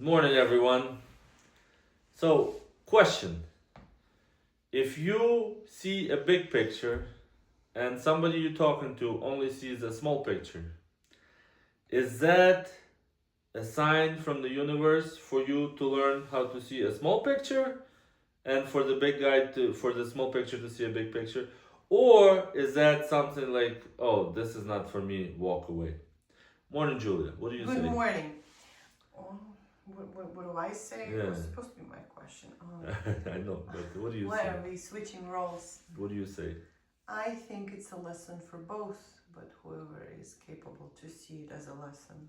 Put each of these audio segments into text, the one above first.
Morning, everyone. So, question. If you see a big picture and somebody you're talking to only sees a small picture, is that a sign from the universe for you to learn how to see a small picture and for the big guy for the small picture to see a big picture? Or is that something like, oh, this is not for me, walk away? Morning, Julia. What do you Good say? morning. Oh, what do I say? It Yeah, was supposed to be my question. I know, but what do you Why say? are we switching roles? What do you say? I think it's a lesson for both, but whoever is capable to see it as a lesson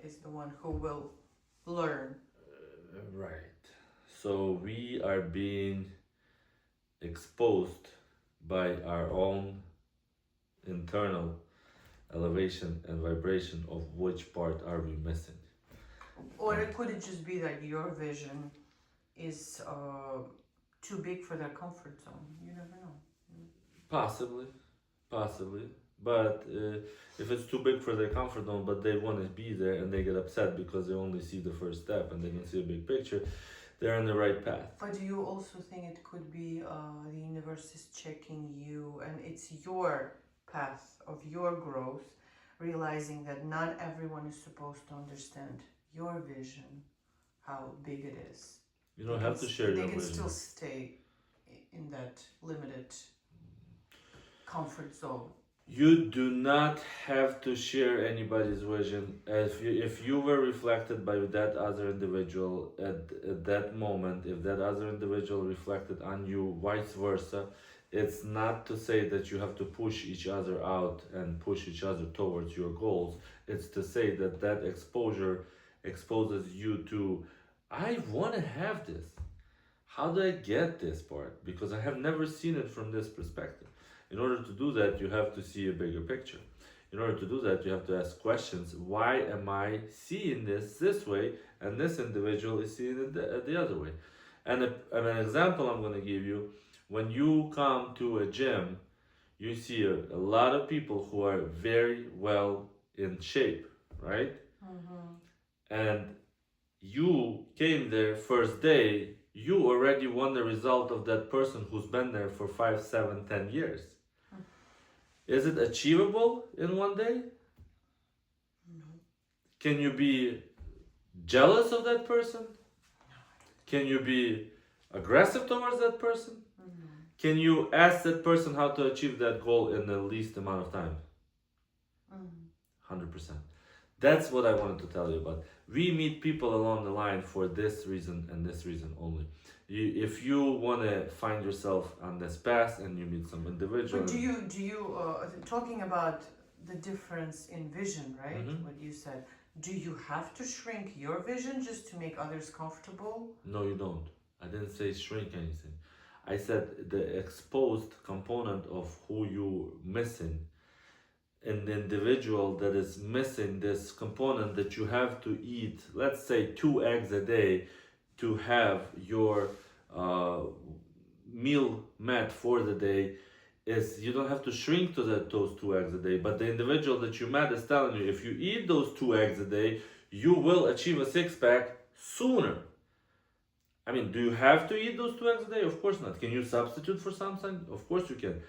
is the one who will learn. Right. So we are being exposed by our own internal elevation and vibration of which part are we missing. Or it could it just be that your vision is too big for their comfort zone? You never know. Possibly, possibly. But if it's too big for their comfort zone, but they want to be there and they get upset because they only see the first step and they don't see a big picture, they're on the right path. But do you also think it could be the universe is checking you and it's your path of your growth, realizing that not everyone is supposed to understand your vision, how big it is. You don't have to share your They can vision. still stay in that limited comfort zone. You do not have to share anybody's vision. If you were reflected by that other individual at that moment, if that other individual reflected on you, vice versa, it's not to say that you have to push each other out and push each other towards your goals. It's to say that that exposure exposes you to, I want to have this. How do I get this part? Because I have never seen it from this perspective. In order to do that, you have to see a bigger picture. In order to do that, you have to ask questions. Why am I seeing this way and this individual is seeing it the other way? And an example I'm going to give you, when you come to a gym, you see a lot of people who are very well in shape, right? And you came there first day, you already won the result of that person who's been there for 5, 7, 10 years. Is it achievable in one day? No. Can you be jealous of that person? Can you be aggressive towards that person? Can you ask that person how to achieve that goal in the least amount of time? 100%. That's what I wanted to tell you about. We meet people along the line for this reason and this reason only. If you want to find yourself on this path and you meet some individual. But do you talking about the difference in vision, right? What you said. Do you have to shrink your vision just to make others comfortable? No, you don't. I didn't say shrink anything. I said the exposed component of who you missing, an individual that is missing this component that you have to eat, let's say 2 eggs a day to have your meal met for the day, is you don't have to shrink to those 2 eggs a day, but the individual that you met is telling you if you eat those 2 eggs a day, you will achieve a six-pack sooner. I mean, do you have to eat those 2 eggs a day? Of course not. Can you substitute for something? Of course you can.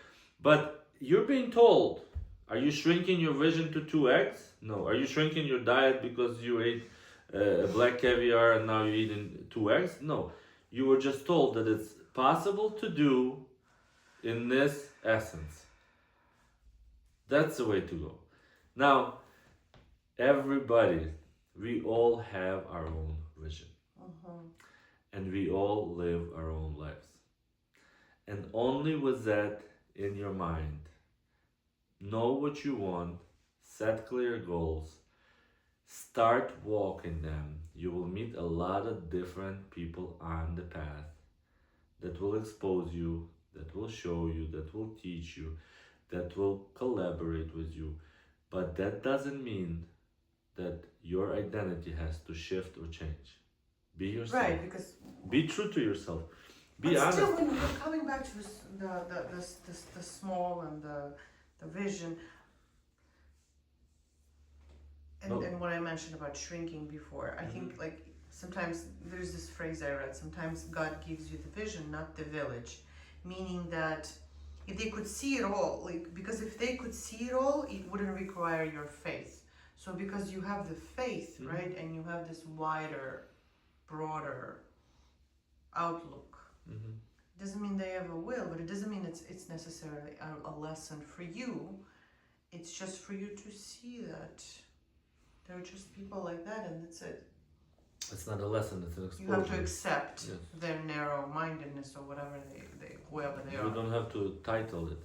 But you're being told, are you shrinking your vision to 2 eggs? No. Are you shrinking your diet because you ate black caviar and now you're eating 2 eggs? No. You were just told that it's possible to do in this essence. That's the way to go. Now, everybody, we all have our own vision. And we all live our own lives. And only with that in your mind, know what you want, set clear goals, start walking them. You will meet a lot of different people on the path that will expose you, that will show you, that will teach you, that will collaborate with you. But that doesn't mean that your identity has to shift or change. Be yourself. Right, because be true to yourself. Be but honest. still, when we're coming back to the small and the vision, and what I mentioned about shrinking before, I think like sometimes there's this phrase I read, sometimes God gives you the vision, not the village. Meaning that if they could see it all, like, because if they could see it all, it wouldn't require your faith. So because you have the faith, right, and you have this wider, broader outlook, doesn't mean they ever will, but it doesn't mean it's necessarily a lesson for you. It's just for you to see that there are just people like that, and that's it. It's not a lesson, it's an exposure. You have to accept Yes. their narrow-mindedness or whatever whoever they are. You don't have to title it.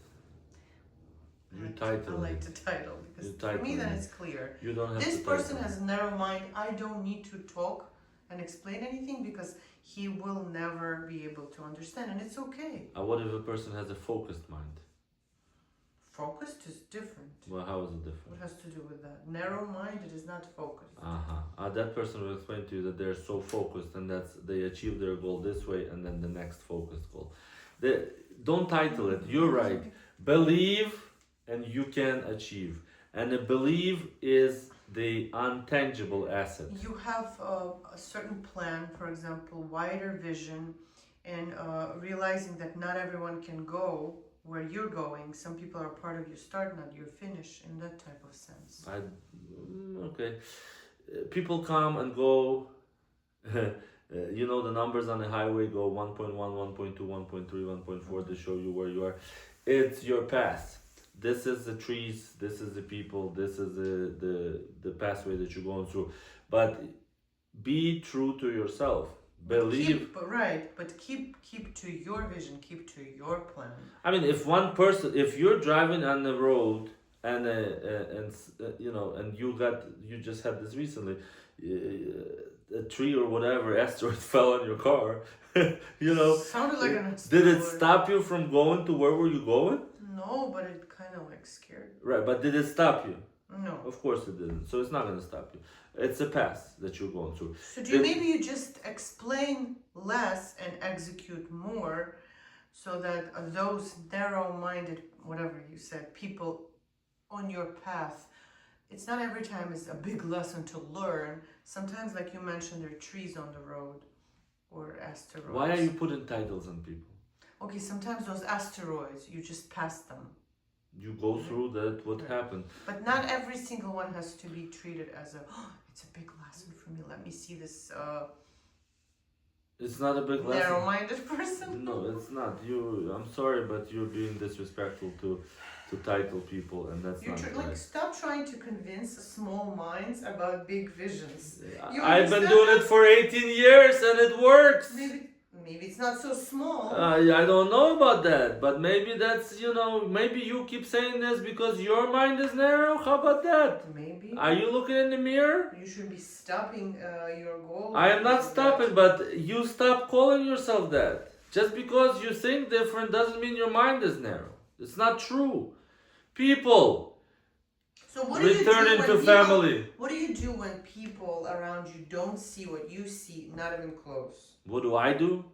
You I title like it. to title, because You for me title then it. it's clear. You don't have This to person title it. has a narrow mind. I don't need to talk and explain anything because he will never be able to understand, and it's okay. What if a person has a focused mind? Focused is different. Well, how is it different? What has to do with that? Narrow-minded is not focused. That person will explain to you that they're so focused and that they achieve their goal this way and then the next focused goal. Don't title it. You're right. Believe and you can achieve. And a believe is the untangible asset. You have a certain plan, for example, wider vision, and realizing that not everyone can go where you're going. Some people are part of your start, not your finish, in that type of sense. Okay. People come and go. You know, the numbers on the highway go 1.1, 1.2, 1.3, 1.4 to show you where you are. It's your path. This is the trees, this is the people, this is the pathway that you're going through. But be true to yourself. Believe. But keep to your vision, keep to your plan. I mean, if you're driving on the road and you know, and you just had this recently, a tree or whatever asteroid fell on your car, you know. Sounded like an Did it asteroid. stop you from going to where were you going? No, but it kind of like scared. Right, but did it stop you? No. Of course it didn't. So it's not going to stop you. It's a path that you're going through. So maybe you just explain less and execute more, so that those narrow-minded, whatever you said, people on your path, it's not every time it's a big lesson to learn. Sometimes, like you mentioned, there are trees on the road or asteroids. Why are you putting titles on people? Okay, sometimes those asteroids, you just pass them. You go through that, what happened. But not every single one has to be treated as it's a big lesson for me. Let me see this It's not a big lesson. narrow-minded person. No, it's not. I'm sorry, but you're being disrespectful to title people, and that's not right. Stop trying to convince small minds about big visions. I've been doing it for 18 years and it works. Maybe it's not so small. I don't know about that, but maybe that's, maybe you keep saying this because your mind is narrow. How about that? Maybe. Are you looking in the mirror? You should be stopping your goal. I am not stopping, but you stop calling yourself that. Just because you think different doesn't mean your mind is narrow. It's not true. People, so what do you return do into when family. What do you do when people around you don't see what you see, not even close? What do I do?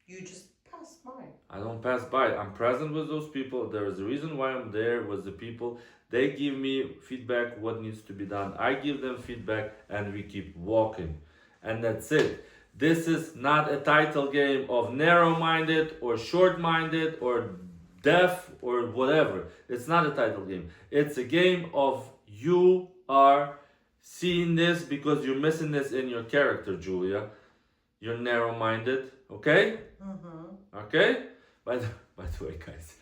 You just pass by. I don't pass by. I'm present with those people. There is a reason why I'm there with the people. They give me feedback what needs to be done. I give them feedback and we keep walking. And that's it. This is not a title game of narrow-minded or short-minded or deaf or whatever. It's not a title game. It's a game of you are seeing this because you're missing this in your character, Julia. You're narrow-minded, okay? Mm-hmm. Okay? By the way, guys,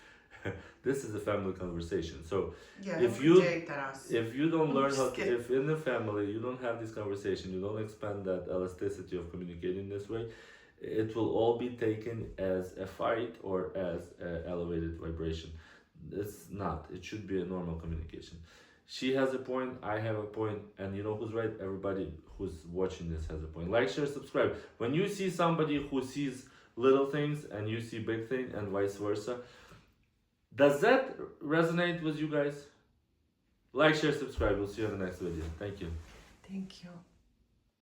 this is a family conversation. So if you don't learn if in the family you don't have this conversation, you don't expand that elasticity of communicating this way, it will all be taken as a fight or as an elevated vibration. It's not. It should be a normal communication. She has a point, I have a point, and you know who's right? Everybody who's watching this has a point. Like, share, subscribe. When you see somebody who sees little things and you see big things and vice versa, does that resonate with you guys? Like, share, subscribe. We'll see you in the next video. Thank you. Thank you.